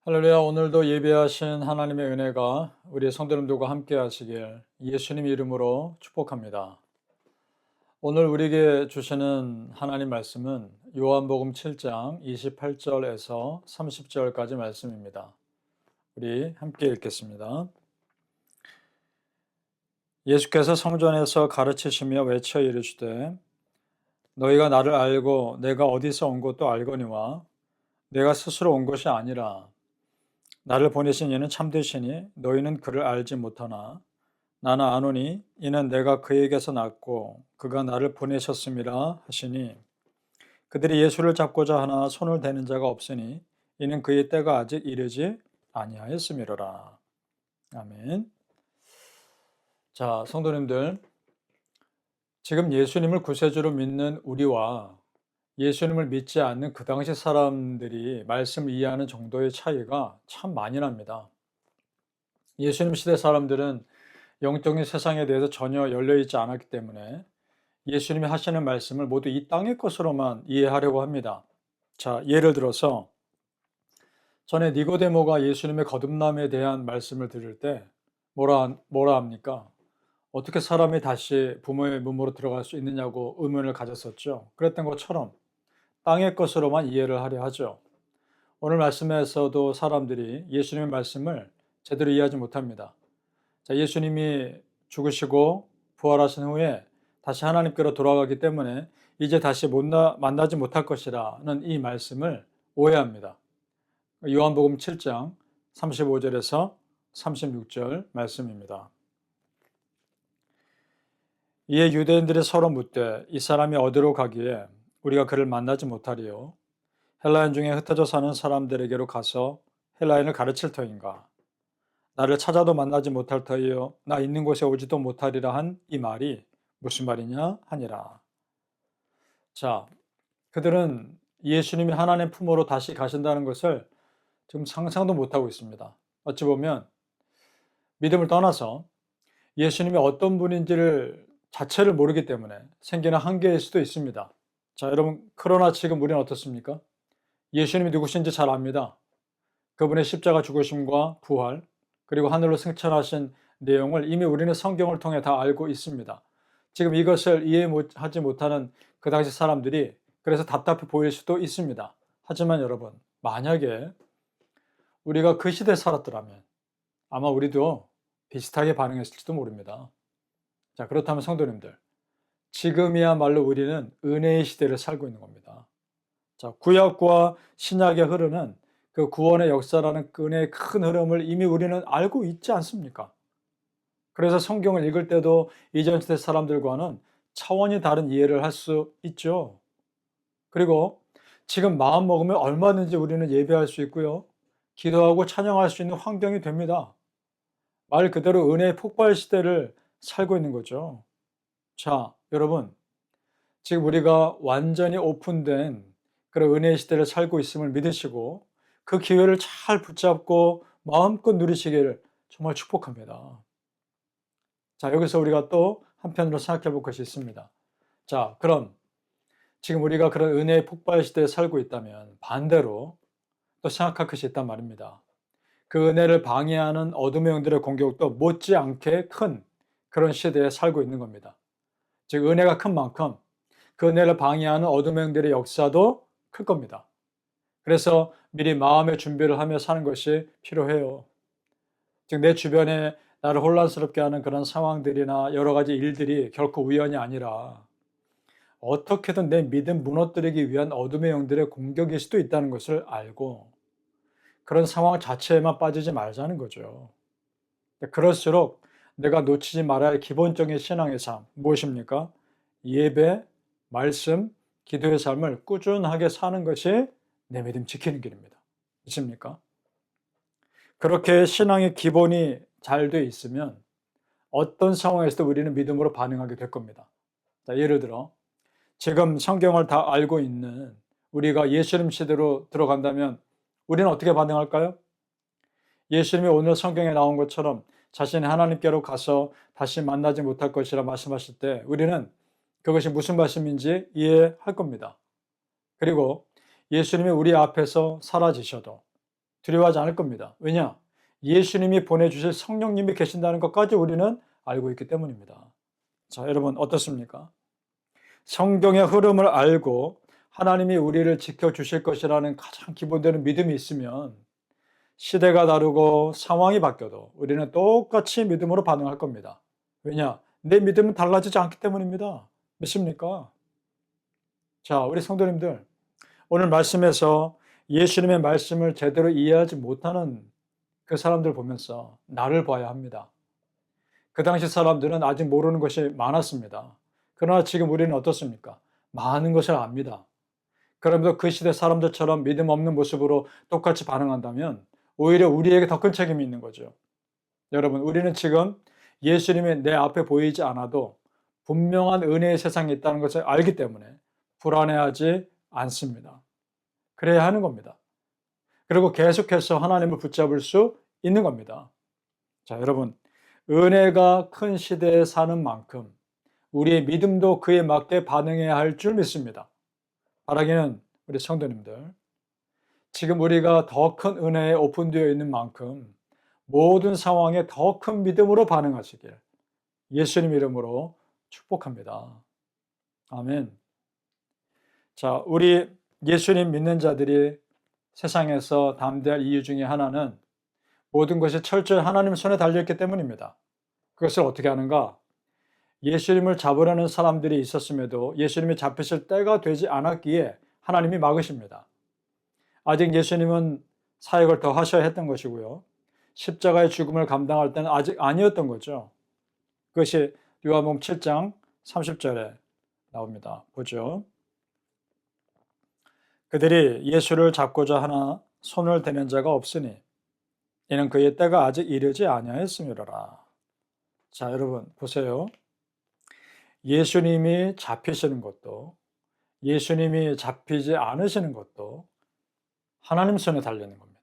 할렐루야. 오늘도 예배하신 하나님의 은혜가 우리 성도님들과 함께 하시길 예수님 이름으로 축복합니다. 오늘 우리에게 주시는 하나님 말씀은 요한복음 7장 28절에서 30절까지 말씀입니다. 우리 함께 읽겠습니다. 예수께서 성전에서 가르치시며 외쳐 이르시되 너희가 나를 알고 내가 어디서 온 것도 알거니와 내가 스스로 온 것이 아니라 나를 보내신 이는 참되시니 너희는 그를 알지 못하나 나는 아노니 이는 내가 그에게서 났고 그가 나를 보내셨음이라 하시니 그들이 예수를 잡고자 하나 손을 대는 자가 없으니 이는 그의 때가 아직 이르지 아니하였음이로라. 아멘. 자, 성도님들, 지금 예수님을 구세주로 믿는 우리와 예수님을 믿지 않는 그 당시 사람들이 말씀을 이해하는 정도의 차이가 참 많이 납니다. 예수님 시대 사람들은 영적인 세상에 대해서 전혀 열려있지 않았기 때문에 예수님이 하시는 말씀을 모두 이 땅의 것으로만 이해하려고 합니다. 자, 예를 들어서 전에 니고데모가 예수님의 거듭남에 대한 말씀을 들을 때 뭐라 합니까? 어떻게 사람이 다시 부모의 몸으로 들어갈 수 있느냐고 의문을 가졌었죠. 그랬던 것처럼 땅의 것으로만 이해를 하려 하죠. 오늘 말씀에서도 사람들이 예수님의 말씀을 제대로 이해하지 못합니다. 자, 예수님이 죽으시고 부활하신 후에 다시 하나님께로 돌아가기 때문에 이제 다시 만나지 못할 것이라는 이 말씀을 오해합니다. 요한복음 7장 35절에서 36절 말씀입니다. 이에 유대인들이 서로 묻되 이 사람이 어디로 가기에 우리가 그를 만나지 못하리요? 헬라인 중에 흩어져 사는 사람들에게로 가서 헬라인을 가르칠 터인가? 나를 찾아도 만나지 못할 터이요 나 있는 곳에 오지도 못하리라 한 이 말이 무슨 말이냐 하니라. 자, 그들은 예수님이 하나님 품으로 다시 가신다는 것을 지금 상상도 못하고 있습니다. 어찌 보면 믿음을 떠나서 예수님이 어떤 분인지를 자체를 모르기 때문에 생기는 한계일 수도 있습니다. 자, 여러분, 그러나 지금 우리는 어떻습니까? 예수님이 누구신지 잘 압니다. 그분의 십자가 죽으심과 부활, 그리고 하늘로 승천하신 내용을 이미 우리는 성경을 통해 다 알고 있습니다. 지금 이것을 이해하지 못하는 그 당시 사람들이 그래서 답답해 보일 수도 있습니다. 하지만 여러분, 만약에 우리가 그 시대에 살았더라면 아마 우리도 비슷하게 반응했을지도 모릅니다. 자, 그렇다면 성도님들, 지금이야말로 우리는 은혜의 시대를 살고 있는 겁니다. 자, 구약과 신약에 흐르는 그 구원의 역사라는 은혜의 큰 흐름을 이미 우리는 알고 있지 않습니까? 그래서 성경을 읽을 때도 이전 시대 사람들과는 차원이 다른 이해를 할 수 있죠. 그리고 지금 마음 먹으면 얼마든지 우리는 예배할 수 있고요. 기도하고 찬양할 수 있는 환경이 됩니다. 말 그대로 은혜의 폭발 시대를 살고 있는 거죠. 자, 여러분, 지금 우리가 완전히 오픈된 그런 은혜의 시대를 살고 있음을 믿으시고 그 기회를 잘 붙잡고 마음껏 누리시기를 정말 축복합니다. 자, 여기서 우리가 또 한편으로 생각해 볼 것이 있습니다. 자, 그럼 지금 우리가 그런 은혜의 폭발 시대에 살고 있다면 반대로 또 생각할 것이 있단 말입니다. 그 은혜를 방해하는 어둠의 영들의 공격도 못지않게 큰 그런 시대에 살고 있는 겁니다. 즉, 은혜가 큰 만큼 그 은혜를 방해하는 어둠의 영들의 역사도 클 겁니다. 그래서 미리 마음의 준비를 하며 사는 것이 필요해요. 즉, 내 주변에 나를 혼란스럽게 하는 그런 상황들이나 여러 가지 일들이 결코 우연이 아니라 어떻게든 내 믿음 무너뜨리기 위한 어둠의 영들의 공격일 수도 있다는 것을 알고 그런 상황 자체에만 빠지지 말자는 거죠. 그럴수록 내가 놓치지 말아야 할 기본적인 신앙의 삶, 무엇입니까? 예배, 말씀, 기도의 삶을 꾸준하게 사는 것이 내 믿음 지키는 길입니다. 있습니까? 그렇게 신앙의 기본이 잘 돼 있으면 어떤 상황에서도 우리는 믿음으로 반응하게 될 겁니다. 자, 예를 들어 지금 성경을 다 알고 있는 우리가 예수님 시대로 들어간다면 우리는 어떻게 반응할까요? 예수님이 오늘 성경에 나온 것처럼 자신이 하나님께로 가서 다시 만나지 못할 것이라 말씀하실 때 우리는 그것이 무슨 말씀인지 이해할 겁니다. 그리고 예수님이 우리 앞에서 사라지셔도 두려워하지 않을 겁니다. 왜냐? 예수님이 보내주실 성령님이 계신다는 것까지 우리는 알고 있기 때문입니다. 자, 여러분 어떻습니까? 성경의 흐름을 알고 하나님이 우리를 지켜주실 것이라는 가장 기본되는 믿음이 있으면 시대가 다르고 상황이 바뀌어도 우리는 똑같이 믿음으로 반응할 겁니다. 왜냐? 내 믿음은 달라지지 않기 때문입니다. 믿습니까? 자, 우리 성도님들, 오늘 말씀에서 예수님의 말씀을 제대로 이해하지 못하는 그 사람들 보면서 나를 봐야 합니다. 그 당시 사람들은 아직 모르는 것이 많았습니다. 그러나 지금 우리는 어떻습니까? 많은 것을 압니다. 그러면서 그 시대 사람들처럼 믿음 없는 모습으로 똑같이 반응한다면 오히려 우리에게 더 큰 책임이 있는 거죠. 여러분, 우리는 지금 예수님이 내 앞에 보이지 않아도 분명한 은혜의 세상에 있다는 것을 알기 때문에 불안해하지 않습니다. 그래야 하는 겁니다. 그리고 계속해서 하나님을 붙잡을 수 있는 겁니다. 자, 여러분, 은혜가 큰 시대에 사는 만큼 우리의 믿음도 그에 맞게 반응해야 할 줄 믿습니다. 바라기는 우리 성도님들, 지금 우리가 더 큰 은혜에 오픈되어 있는 만큼 모든 상황에 더 큰 믿음으로 반응하시길 예수님 이름으로 축복합니다. 아멘. 자, 우리 예수님 믿는 자들이 세상에서 담대할 이유 중에 하나는 모든 것이 철저히 하나님 손에 달려있기 때문입니다. 그것을 어떻게 하는가? 예수님을 잡으려는 사람들이 있었음에도 예수님이 잡히실 때가 되지 않았기에 하나님이 막으십니다. 아직 예수님은 사역을 더 하셔야 했던 것이고요. 십자가의 죽음을 감당할 때는 아직 아니었던 거죠. 그것이 요한복음 7장 30절에 나옵니다. 보죠. 그들이 예수를 잡고자 하나 손을 대는 자가 없으니 이는 그의 때가 아직 이르지 아니하였음이로라. 자, 여러분 보세요. 예수님이 잡히시는 것도 예수님이 잡히지 않으시는 것도 하나님 손에 달려있는 겁니다.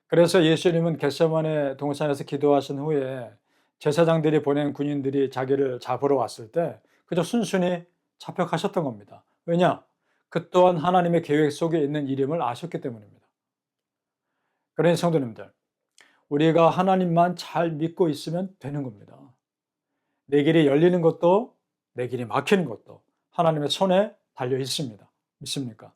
그래서 예수님은 겟세마네 동산에서 기도하신 후에 제사장들이 보낸 군인들이 자기를 잡으러 왔을 때 그저 순순히 잡혀가셨던 겁니다. 왜냐? 그 또한 하나님의 계획 속에 있는 일임을 아셨기 때문입니다. 그러니 성도님들, 우리가 하나님만 잘 믿고 있으면 되는 겁니다. 내 길이 열리는 것도 내 길이 막히는 것도 하나님의 손에 달려 있습니다. 믿습니까?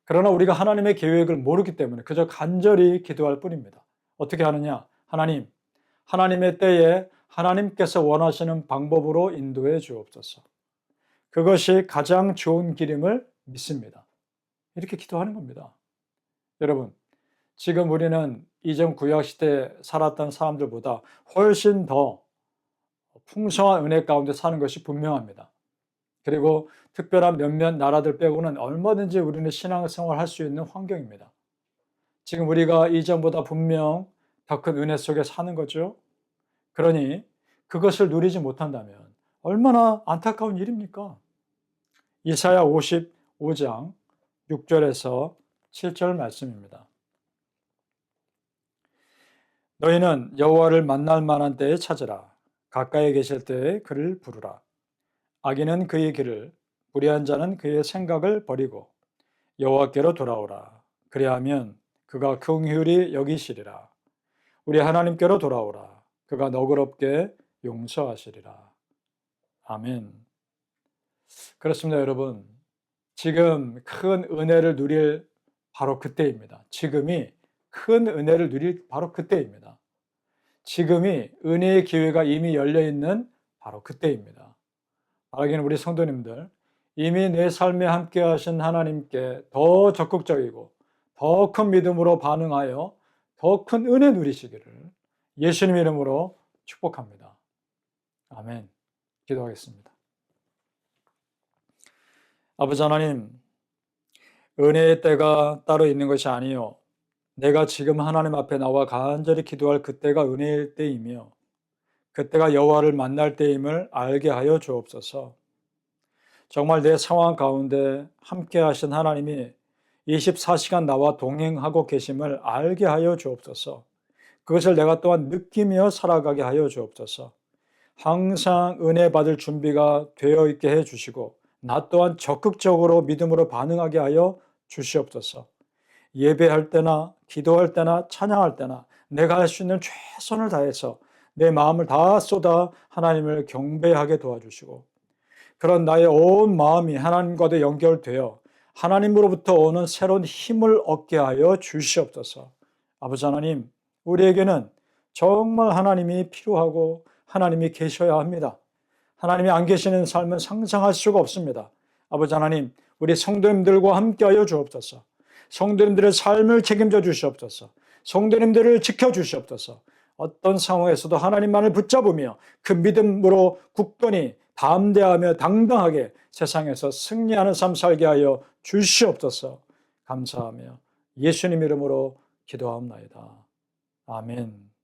그러나 우리가 하나님의 계획을 모르기 때문에 그저 간절히 기도할 뿐입니다. 어떻게 하느냐? 하나님, 하나님의 때에 하나님께서 원하시는 방법으로 인도해 주옵소서. 그것이 가장 좋은 길임을 믿습니다. 이렇게 기도하는 겁니다. 여러분, 지금 우리는 이전 구약시대에 살았던 사람들보다 훨씬 더 풍성한 은혜 가운데 사는 것이 분명합니다. 그리고 특별한 몇몇 나라들 빼고는 얼마든지 우리는 신앙생활 할 수 있는 환경입니다. 지금 우리가 이전보다 분명 더 큰 은혜 속에 사는 거죠. 그러니 그것을 누리지 못한다면 얼마나 안타까운 일입니까? 이사야 55장 6절에서 7절 말씀입니다. 너희는 여호와를 만날 만한 때에 찾으라. 가까이 계실 때에 그를 부르라. 악인은 그의 길을, 불의한 자는 그의 생각을 버리고 여호와께로 돌아오라. 그리하면 그가 긍휼히 여기시리라. 우리 하나님께로 돌아오라. 그가 너그럽게 용서하시리라. 아멘. 그렇습니다, 여러분. 지금 큰 은혜를 누릴 바로 그때입니다. 지금이 큰 은혜를 누릴 바로 그때입니다. 지금이 은혜의 기회가 이미 열려있는 바로 그때입니다. 바라기는 우리 성도님들, 이미 내 삶에 함께 하신 하나님께 더 적극적이고 더 큰 믿음으로 반응하여 더 큰 은혜 누리시기를 예수님 이름으로 축복합니다. 아멘. 기도하겠습니다. 아버지 하나님, 은혜의 때가 따로 있는 것이 아니요 내가 지금 하나님 앞에 나와 간절히 기도할 그때가 은혜일 때이며 그때가 여호와를 만날 때임을 알게 하여 주옵소서. 정말 내 상황 가운데 함께 하신 하나님이 24시간 나와 동행하고 계심을 알게 하여 주옵소서. 그것을 내가 또한 느끼며 살아가게 하여 주옵소서. 항상 은혜 받을 준비가 되어 있게 해 주시고 나 또한 적극적으로 믿음으로 반응하게 하여 주시옵소서. 예배할 때나 기도할 때나 찬양할 때나 내가 할 수 있는 최선을 다해서 내 마음을 다 쏟아 하나님을 경배하게 도와주시고, 그런 나의 온 마음이 하나님과도 연결되어 하나님으로부터 오는 새로운 힘을 얻게 하여 주시옵소서. 아버지 하나님, 우리에게는 정말 하나님이 필요하고 하나님이 계셔야 합니다. 하나님이 안 계시는 삶은 상상할 수가 없습니다. 아버지 하나님, 우리 성도님들과 함께하여 주옵소서. 성도님들의 삶을 책임져 주시옵소서. 성도님들을 지켜 주시옵소서. 어떤 상황에서도 하나님만을 붙잡으며 그 믿음으로 굳건히 담대하며 당당하게 세상에서 승리하는 삶 살게 하여 주시옵소서. 감사하며 예수님 이름으로 기도하옵나이다. 아멘.